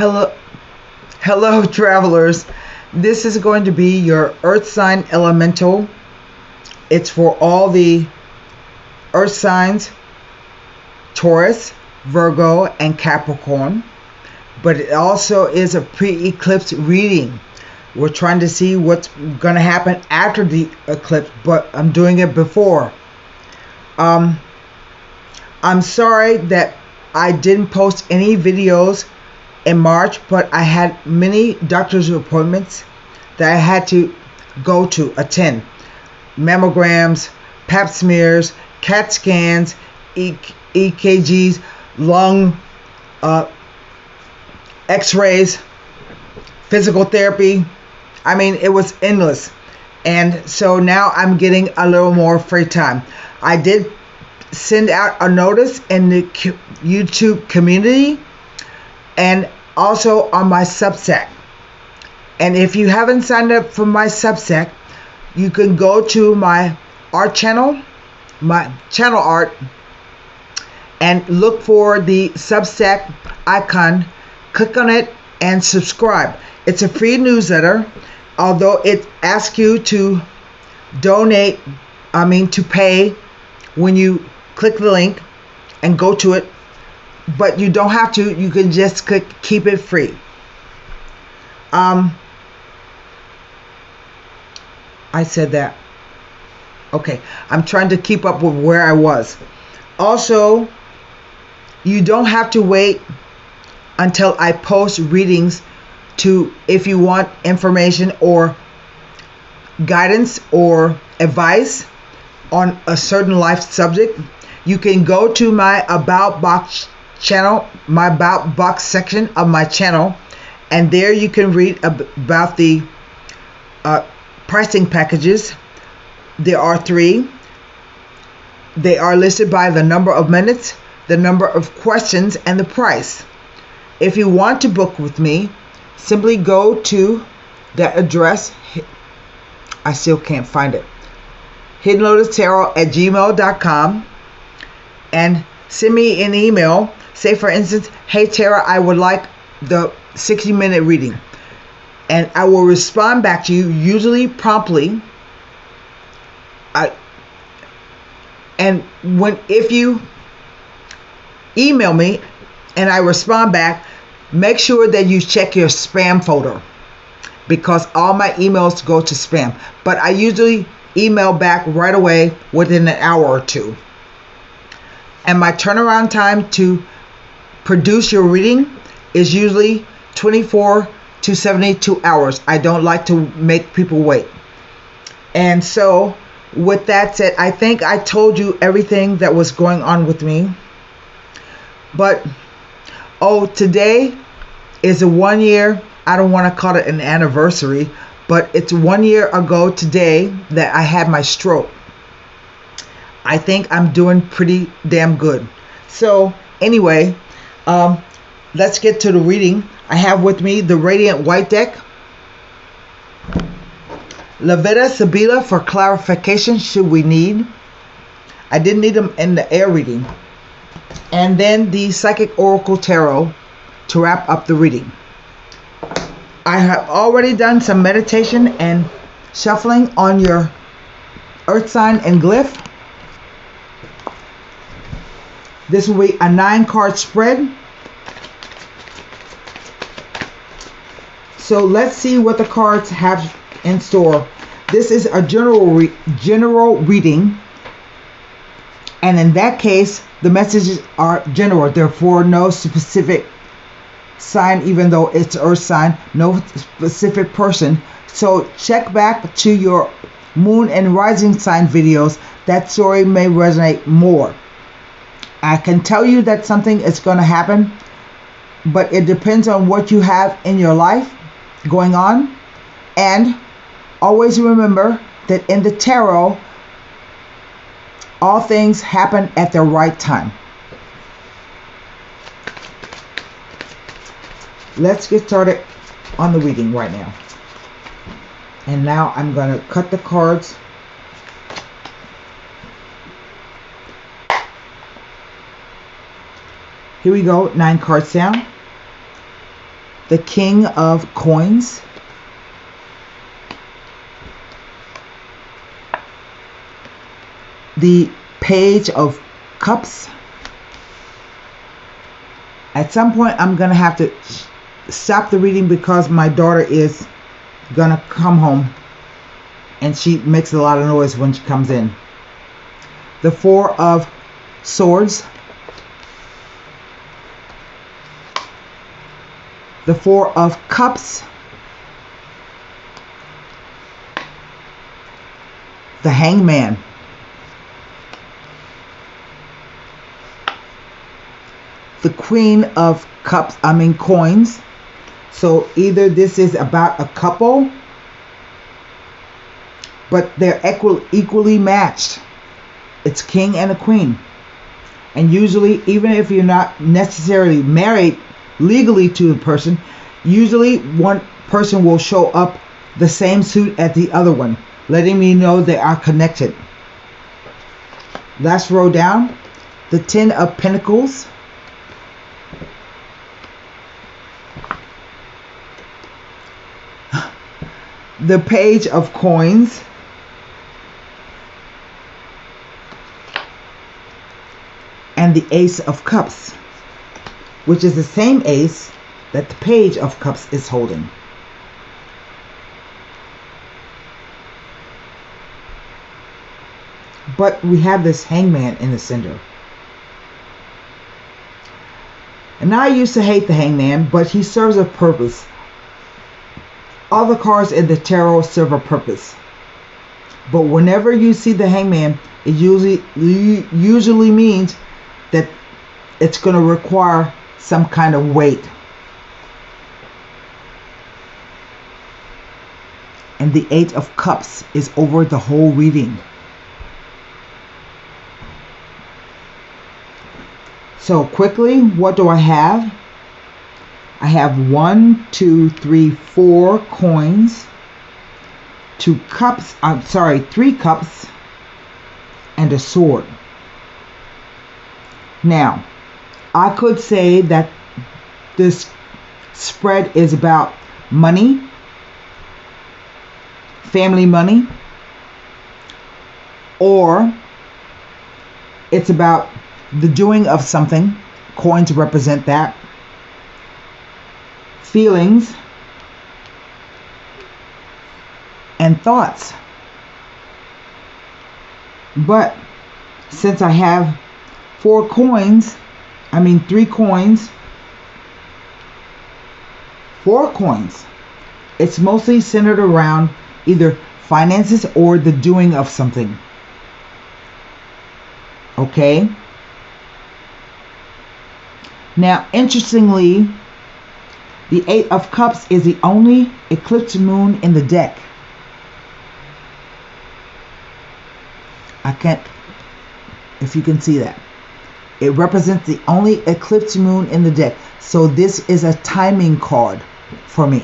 Hello travelers. This is going to be your earth sign elemental. It's for all the earth signs, Taurus, Virgo, and Capricorn. But it also is a pre-eclipse reading. We're trying to see what's going to happen after the eclipse, but I'm doing it before. I'm sorry that I didn't post any videos in March, but I had many doctor's appointments that I had to go to attend. Mammograms, pap smears, CAT scans, EKGs, lung x-rays, physical therapy. I mean, it was endless. And so now I'm getting a little more free time. I did send out a notice in the YouTube community and also on my Substack. And if you haven't signed up for my Substack, you can go to my art channel, my channel art, and look for the Substack icon, click on it and subscribe. It's a free newsletter, although it asks you to donate, to pay when you click the link and go to it, but you don't have to. You can just click keep it free. I said that. Okay, I'm trying to keep up with where I was. Also, you don't have to wait until I post readings if you want information or guidance or advice on a certain life subject. You can go to my About Box channel, my About Box section of my channel, and there you can read about the pricing packages. There are 3. They are listed by the number of minutes, the number of questions, and the price. If you want to book with me, simply go to that address. I still can't find it. hiddenlotustarot@gmail.com and send me an email. Say, for instance, hey Tara, I would like the 60-minute reading. And I will respond back to you, usually promptly. If you email me and I respond back, make sure that you check your spam folder, because all my emails go to spam. But I usually email back right away within an hour or 2. And my turnaround time to produce your reading is usually 24 to 72 hours. I don't like to make people wait. And so with that said, I think I told you everything that was going on with me. But today is a 1 year, I don't want to call it an anniversary, but it's 1 year ago today that I had my stroke. I think I'm doing pretty damn good. So anyway, let's get to the reading. I have with me the Radiant White deck, Levita Sibila for clarification should we need. I didn't need them in the air reading. And then the Psychic Oracle Tarot to wrap up the reading. I have already done some meditation and shuffling on your earth sign and glyph. This will be a 9-card spread. So let's see what the cards have in store. This is a general reading, and in that case the messages are general, therefore no specific sign, even though it's earth sign, no specific person. So check back to your moon and rising sign videos. That story may resonate more. I can tell you that something is going to happen, but it depends on what you have in your life going on. And always remember that in the tarot, all things happen at the right time. Let's get started on the reading right now. And now I'm going to cut the cards. Here we go, 9 cards down. the King of Coins, the Page of Cups. At some point I'm gonna have to stop the reading because my daughter is gonna come home and she makes a lot of noise when she comes in. The Four of Swords, the Four of Cups, the Hangman, the Queen of Cups, Coins. So either this is about a couple, but they're equally matched. It's king and a queen. And usually, even if you're not necessarily married legally to the person, usually one person will show up the same suit as the other one, letting me know they are connected. Last row down, the Ten of Pentacles, the Page of Coins, and the Ace of Cups, which is the same ace that the Page of Cups is holding. But we have this Hangman in the center. And I used to hate the Hangman, but he serves a purpose. All the cards in the tarot serve a purpose. But whenever you see the Hangman, it usually means that it's going to require some kind of weight. And the Eight of Cups is over the whole reading. So quickly, what do I have? I have 1, 2, 3, 4 coins, 2 cups, 3 cups, and a sword. Now, I could say that this spread is about money, family money, or it's about the doing of something. Coins represent that. Feelings and thoughts. But since I have 3 coins, 4 coins, it's mostly centered around either finances or the doing of something. Okay? Now, interestingly, the Eight of Cups is the only eclipse moon in the deck. I can't, if you can see that. It represents the only eclipse moon in the deck. So this is a timing card for me.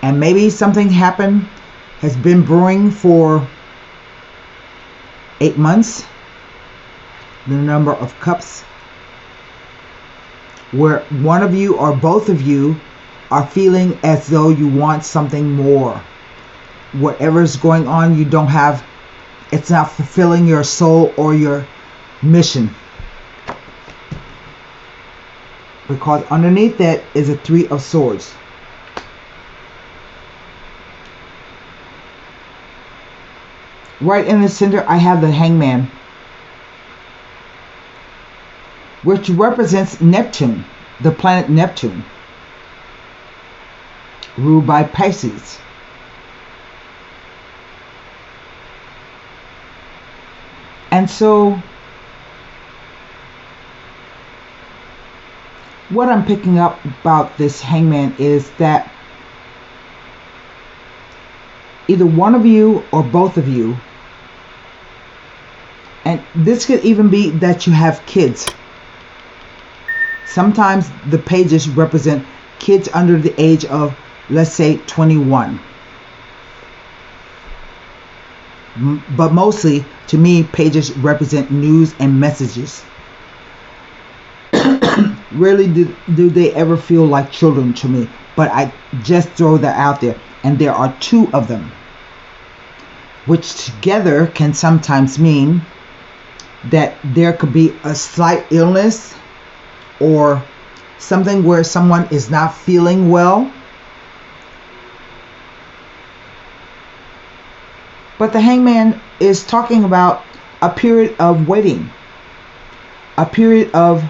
And maybe something has been brewing for 8 months. The Number of Cups, where one of you or both of you are feeling as though you want something more. Whatever's going on, you don't have, it's not fulfilling your soul or your mission. Because underneath that is a 3 of Swords. Right in the center, I have the Hangman, which represents Neptune, the planet Neptune, ruled by Pisces. And so, what I'm picking up about this Hangman is that either one of you or both of you, and this could even be that you have kids. Sometimes the pages represent kids under the age of, let's say, 21. But mostly, to me, pages represent news and messages. Rarely do they ever feel like children to me, but I just throw that out there. And there are two of them, which together can sometimes mean that there could be a slight illness or something where someone is not feeling well. But the Hangman is talking about a period of waiting, a period of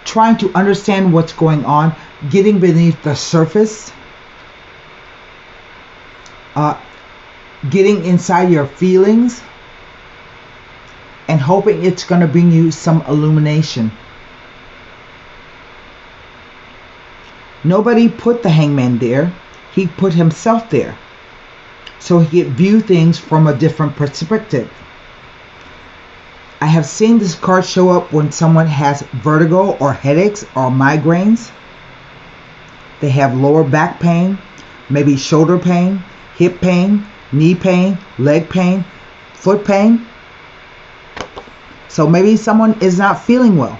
trying to understand what's going on, getting beneath the surface, getting inside your feelings, and hoping it's going to bring you some illumination. Nobody put the Hangman there. He put himself there, so he could view things from a different perspective. I have seen this card show up when someone has vertigo or headaches or migraines. They have lower back pain, maybe shoulder pain, hip pain, knee pain, leg pain, foot pain. So maybe someone is not feeling well.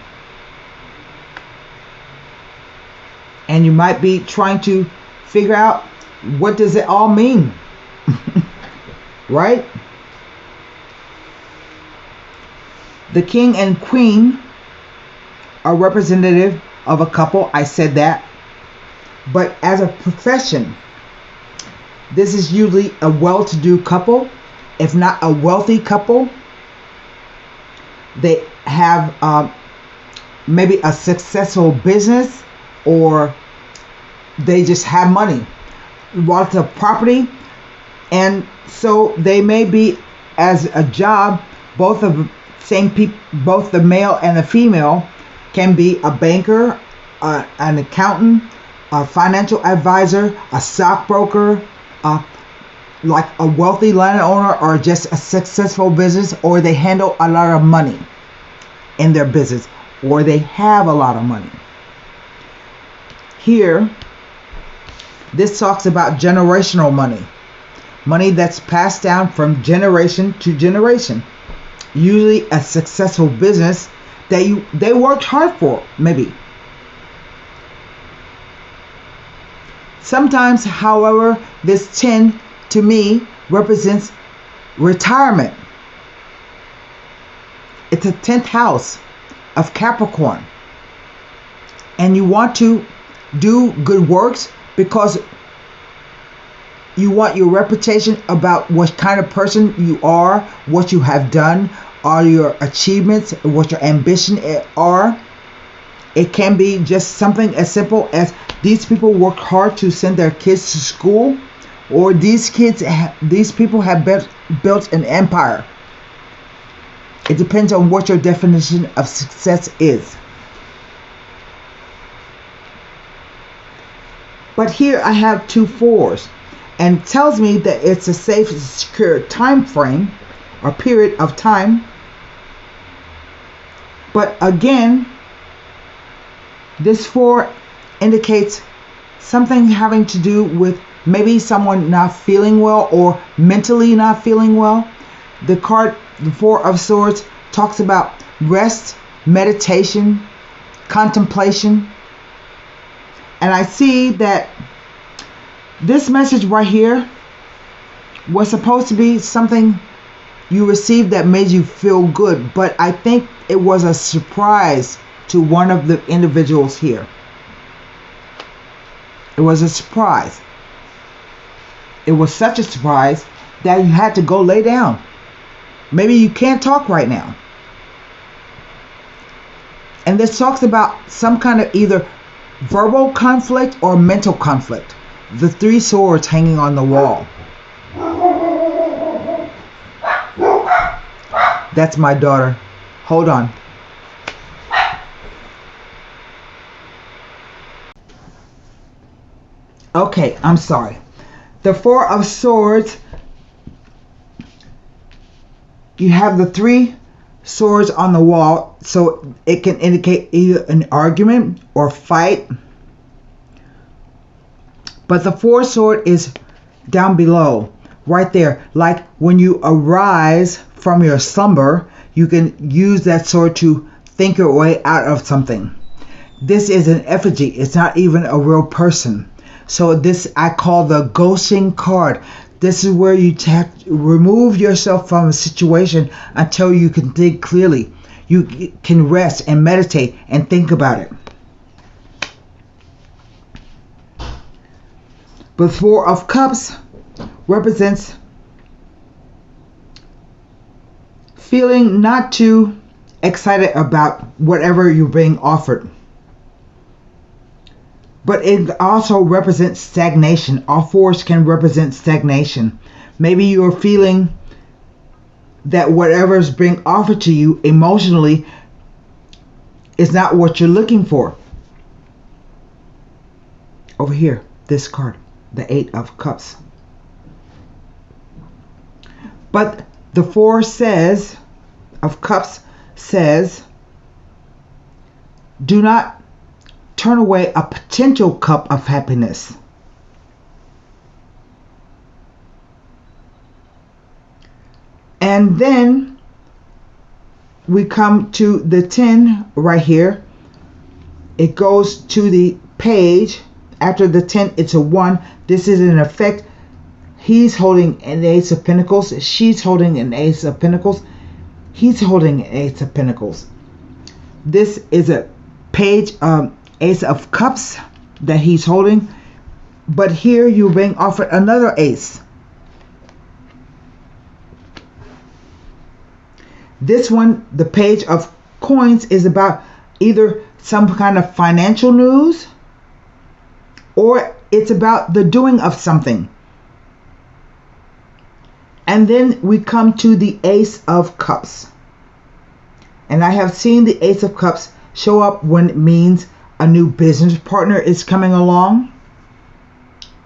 And you might be trying to figure out, what does it all mean? Right? The king and queen are representative of a couple. I said that. But as a profession, this is usually a well-to-do couple, if not a wealthy couple. They have maybe a successful business, or they just have money, lots of property, and so they may be, as a job, both the male and the female can be a banker, an accountant, a financial advisor, a stockbroker, like a wealthy landowner, or just a successful business, or they handle a lot of money in their business, or they have a lot of money. Here, this talks about generational money. Money that's passed down from generation to generation. Usually a successful business that they worked hard for, maybe. Sometimes, however, this 10 to me represents retirement. It's a 10th house of Capricorn. And you want to do good works because you want your reputation about what kind of person you are, what you have done, all your achievements, what your ambition are. It can be just something as simple as these people work hard to send their kids to school, or these people have built an empire. It depends on what your definition of success is. But here I have 2 4s, and it tells me that it's a safe, secure time frame or period of time. But again, this 4 indicates something having to do with maybe someone not feeling well or mentally not feeling well. The card, the 4 of Swords, talks about rest, meditation, contemplation. And I see that this message right here was supposed to be something you received that made you feel good, but I think it was a surprise to one of the individuals here. It was a surprise. It was such a surprise that you had to go lay down. Maybe you can't talk right now. And this talks about some kind of either verbal conflict or mental conflict. The 3 swords hanging on the wall. That's my daughter. Hold on. Okay, I'm sorry. The 4 of Swords, you have the 3 swords on the wall, so it can indicate either an argument or fight. But the 4 sword is down below, right there. Like when you arise from your slumber, you can use that sword to think your way out of something. This is an effigy. It's not even a real person. So this I call the ghosting card. This is where you remove yourself from a situation until you can think clearly. You can rest and meditate and think about it. The Four of Cups represents feeling not too excited about whatever you're being offered. But it also represents stagnation. All fours can represent stagnation. Maybe you're feeling that whatever's being offered to you emotionally is not what you're looking for. Over here, this card, the Eight of Cups. But the Four of Cups says, do not turn away a potential cup of happiness. And then we come to the 10 right here. It goes to the page. After the 10, it's a 1. This is an effect. He's holding an Ace of Pentacles. She's holding an Ace of Pentacles. He's holding an Ace of Pentacles. This is a page, Ace of Cups that he's holding. But here you're being offered another ace. This one, the Page of Coins, is about either some kind of financial news or it's about the doing of something. And then we come to the Ace of Cups. And I have seen the Ace of Cups show up when it means a new business partner is coming along,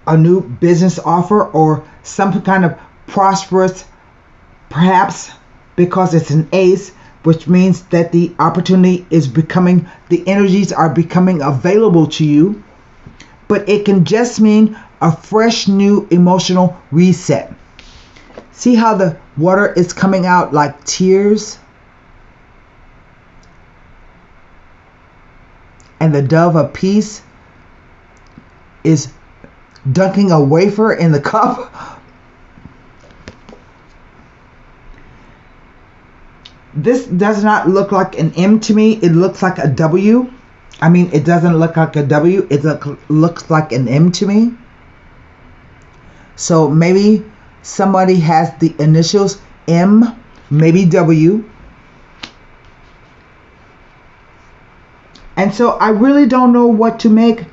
a new business offer, or some kind of prosperous, perhaps because it's an ace, which means that the opportunity is becoming, the energies are becoming available to you. But it can just mean a fresh new emotional reset. See how the water is coming out like tears? And the dove of peace is dunking a wafer in the cup. This does not look like an M to me. It looks like a W. I mean, it doesn't look like a W. It looks like an M to me. So maybe somebody has the initials M, maybe W. And so I really don't know what to make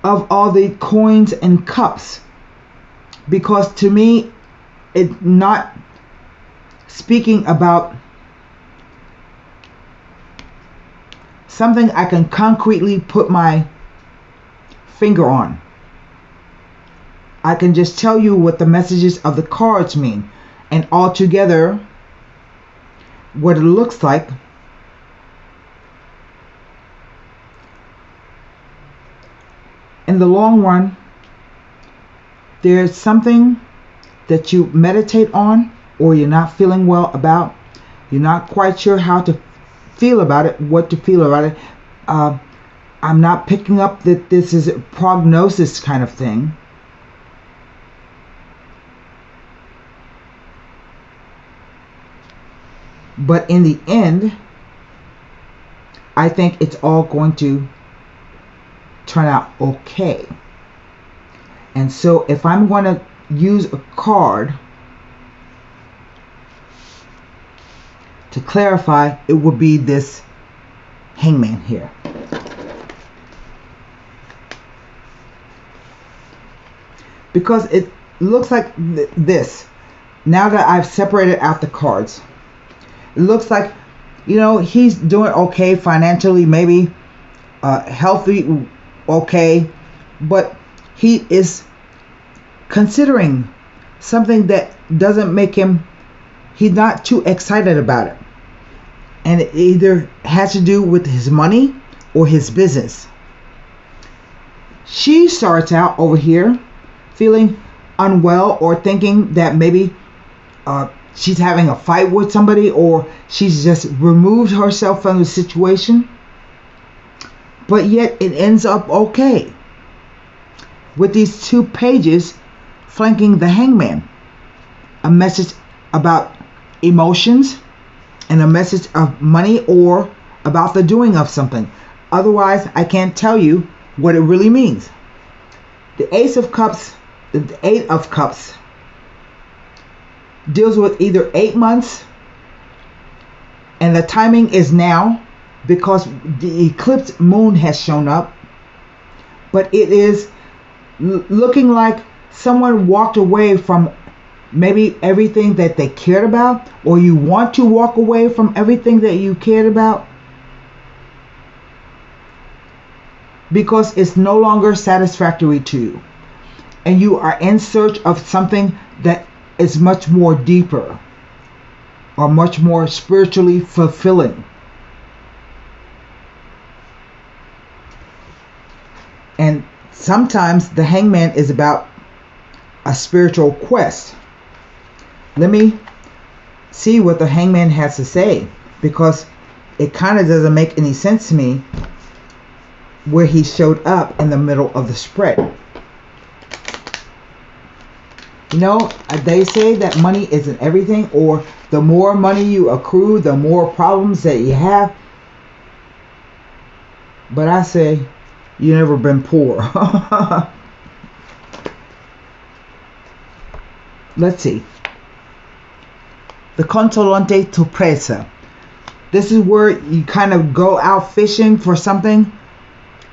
of all the coins and cups. Because to me, it's not speaking about something I can concretely put my finger on. I can just tell you what the messages of the cards mean. And altogether, what it looks like. In the long run, there's something that you meditate on or you're not feeling well about. You're not quite sure how to feel about it, what to feel about it. I'm not picking up that this is a prognosis kind of thing. But in the end, I think it's all going to turn out okay. And so if I'm going to use a card to clarify, it would be this Hangman here. Because it looks like this. Now that I've separated out the cards, it looks like, you know, he's doing okay financially, maybe healthy, okay, but he is considering something that doesn't make him, he's not too excited about it. And it either has to do with his money or his business. She starts out over here feeling unwell or thinking that maybe she's having a fight with somebody, or she's just removed herself from the situation. But yet it ends up okay with these 2 pages flanking the Hangman. A message about emotions and a message of money, or about the doing of something. Otherwise, I can't tell you what it really means. The Ace of Cups, the 8 of Cups, deals with either 8 months, and the timing is now because the eclipse moon has shown up, but it is looking like someone walked away from maybe everything that they cared about, or you want to walk away from everything that you cared about because it's no longer satisfactory to you, and you are in search of something that is much more deeper or much more spiritually fulfilling. And sometimes the Hangman is about a spiritual quest. Let me see what the Hangman has to say, because it kind of doesn't make any sense to me where he showed up in the middle of the spread. You know, they say that money isn't everything, or the more money you accrue, the more problems that you have. But I say, you've never been poor. Let's see. The Consolante Sorpresa. This is where you kind of go out fishing for something.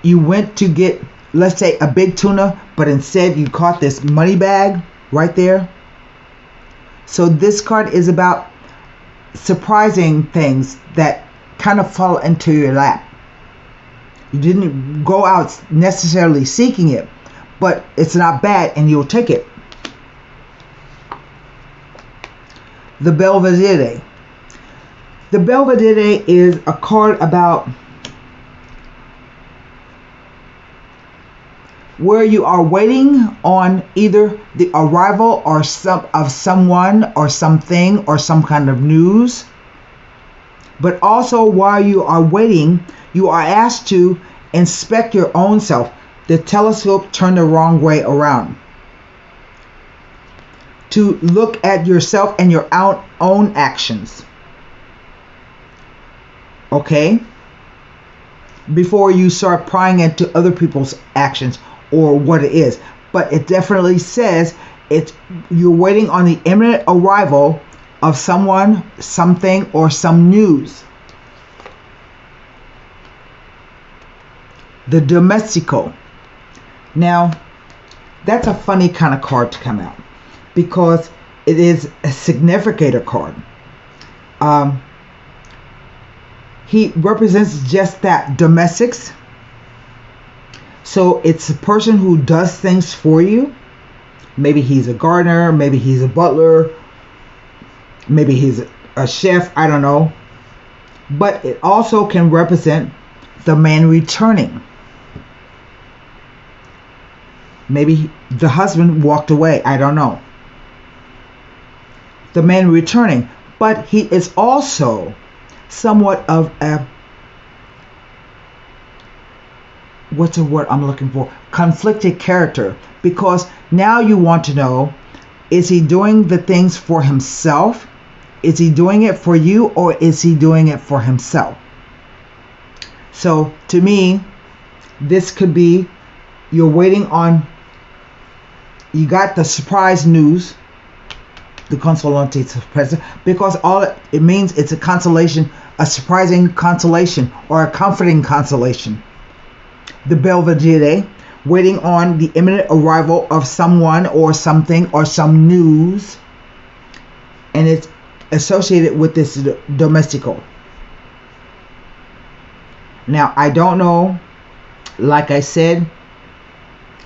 You went to get, let's say, a big tuna, but instead you caught this money bag right there. So this card is about surprising things that kind of fall into your lap. You didn't go out necessarily seeking it, but it's not bad and you'll take it. The Belvedere. The Belvedere is a card about where you are waiting on either the arrival or someone or something or some kind of news. But also while you are waiting, you are asked to inspect your own self. The telescope turned the wrong way around. To look at yourself and your own actions. Okay? Before you start prying into other people's actions or what it is. But it definitely says you're waiting on the imminent arrival of someone, something, or some news. The Domestico. Now, that's a funny kind of card to come out, because it is a significator card. He represents just that, domestics. So it's a person who does things for you. Maybe he's a gardener, maybe he's a butler, maybe he's a chef, I don't know. But it also can represent the man returning. Maybe the husband walked away, I don't know. The man returning, but he is also somewhat of a, what's the word I'm looking for? Conflicted character, because now you want to know, is he doing the things for himself? Is he doing it for you, or is he doing it for himself? So to me, this could be you're waiting on, you got the surprise news, the Consolante Sorpresa, because all it means, it's a consolation, a surprising consolation, or a comforting consolation. The Belvedere, waiting on the imminent arrival of someone or something or some news, and it's associated with this Domestico. Now, I don't know, like I said,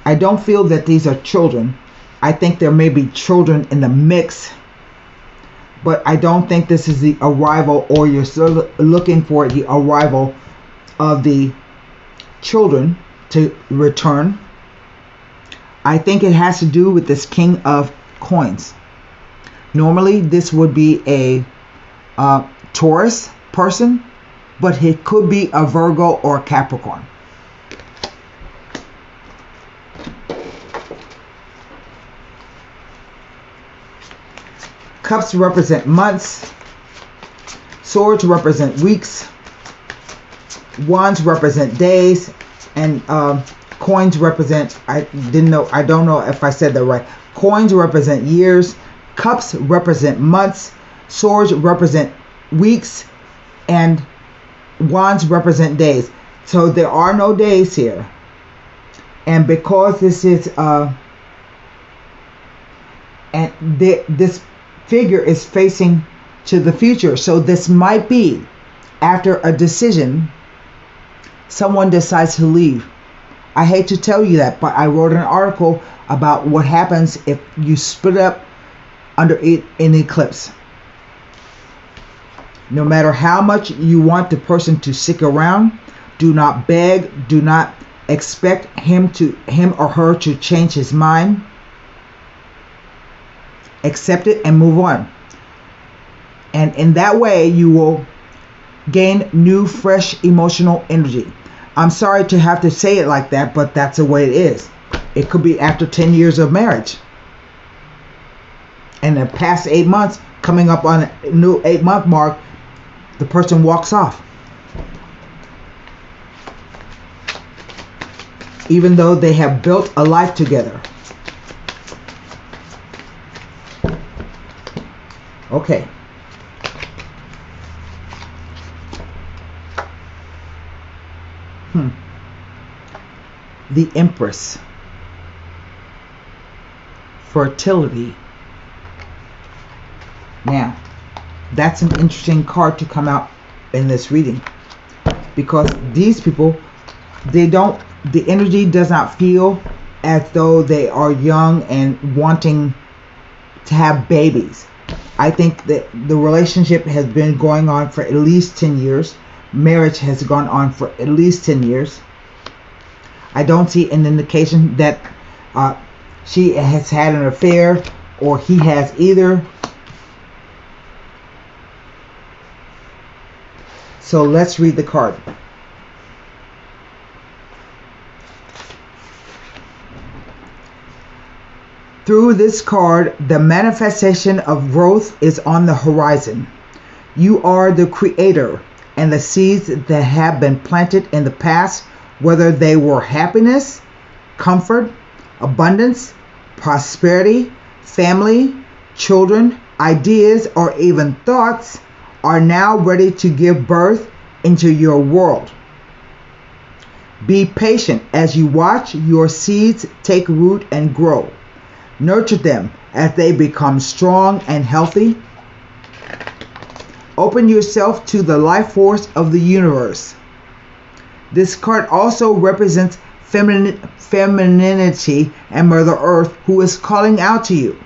I don't feel that these are children. I think there may be children in the mix, but I don't think this is the arrival, or you're still looking for the arrival of the children to return. I think it has to do with this King of Coins. Normally, this would be a Taurus person, but it could be a Virgo or a Capricorn. Cups represent months. Swords represent weeks. Wands represent days. And coins represent, I don't know if I said that right. Coins represent years. Cups represent months. Swords represent weeks. And wands represent days. So there are no days here. And because this is this figure is facing to the future, so this might be after a decision. Someone decides to leave. I hate to tell you that, but I wrote an article about what happens if you split up under an eclipse. No matter how much you want the person to stick around, do not beg, do not expect him or her to change his mind. Accept it and move on. And in that way, you will gain new, fresh emotional energy. I'm sorry to have to say it like that, but that's the way it is. It could be after 10 years of marriage. And the past 8 months, coming up on a new 8-month mark, the person walks off. Even though they have built a life together. Okay. The Empress. Fertility. Now, that's an interesting card to come out in this reading, because these people, the energy does not feel as though they are young and wanting to have babies. I think that the relationship has been going on for at least 10 years. Marriage has gone on for at least 10 years. I don't see an indication that she has had an affair or he has either. So let's read the card. Through this card, the manifestation of growth is on the horizon. You are the creator, and the seeds that have been planted in the past, whether they were happiness, comfort, abundance, prosperity, family, children, ideas, or even thoughts, are now ready to give birth into your world. Be patient as you watch your seeds take root and grow. Nurture them as they become strong and healthy. Open yourself to the life force of the universe. This card also represents femininity and Mother Earth, who is calling out to you.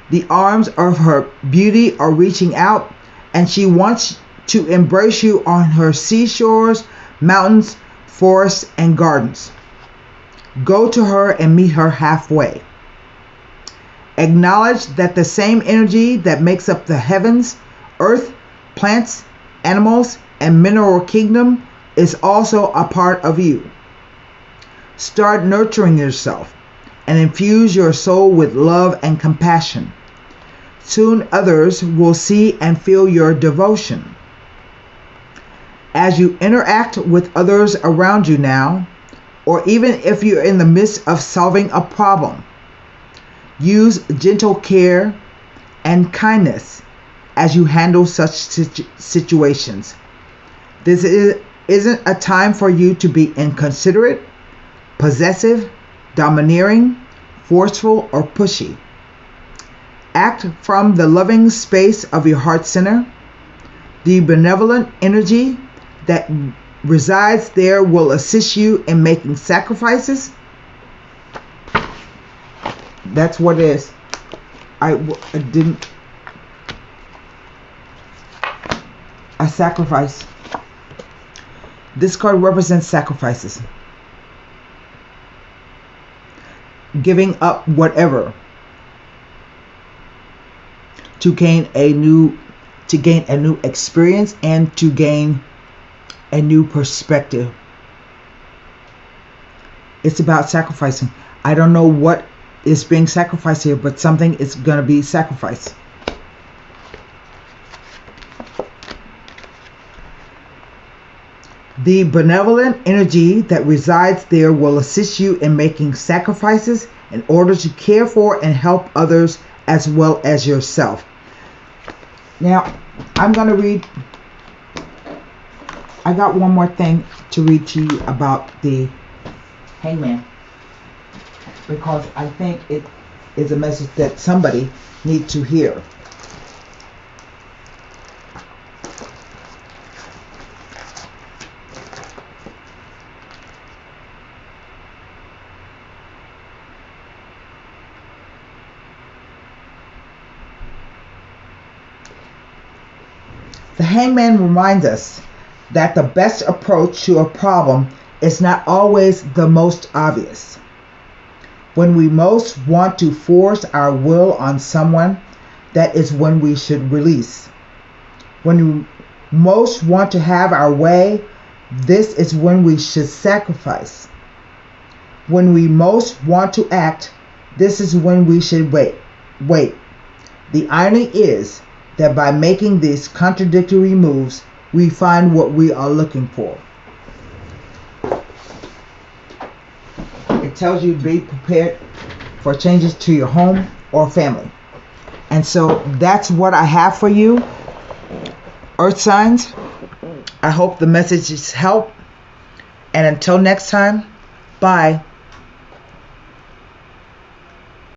The arms of her beauty are reaching out, and she wants to embrace you on her seashores, mountains, forests, and gardens. Go to her and meet her halfway. Acknowledge that the same energy that makes up the heavens, earth, plants, animals, and mineral kingdom is also a part of you. Start nurturing yourself and infuse your soul with love and compassion. Soon others will see and feel your devotion. As you interact with others around you now, or even if you're in the midst of solving a problem, use gentle care and kindness as you handle such situations. This isn't a time for you to be inconsiderate, possessive, domineering, forceful, or pushy. Act from the loving space of your heart center. The benevolent energy that resides there will assist you in making sacrifices. That's what it is. A sacrifice. This card represents sacrifices. Giving up whatever. to gain a new experience and to gain a new perspective. It's about sacrificing. I don't know what is being sacrificed here, but something is going to be sacrificed. The benevolent energy that resides there will assist you in making sacrifices in order to care for and help others as well as yourself. Now, I'm going to read, I got one more thing to read to you about the Hangman, because I think it is a message that somebody needs to hear. The Hangman reminds us that the best approach to a problem is not always the most obvious. When we most want to force our will on someone, that is when we should release. When we most want to have our way, this is when we should sacrifice. When we most want to act, this is when we should wait. The irony is that by making these contradictory moves, we find what we are looking for. It tells you to be prepared for changes to your home or family. And so that's what I have for you, Earth signs. I hope the messages help. And until next time, bye.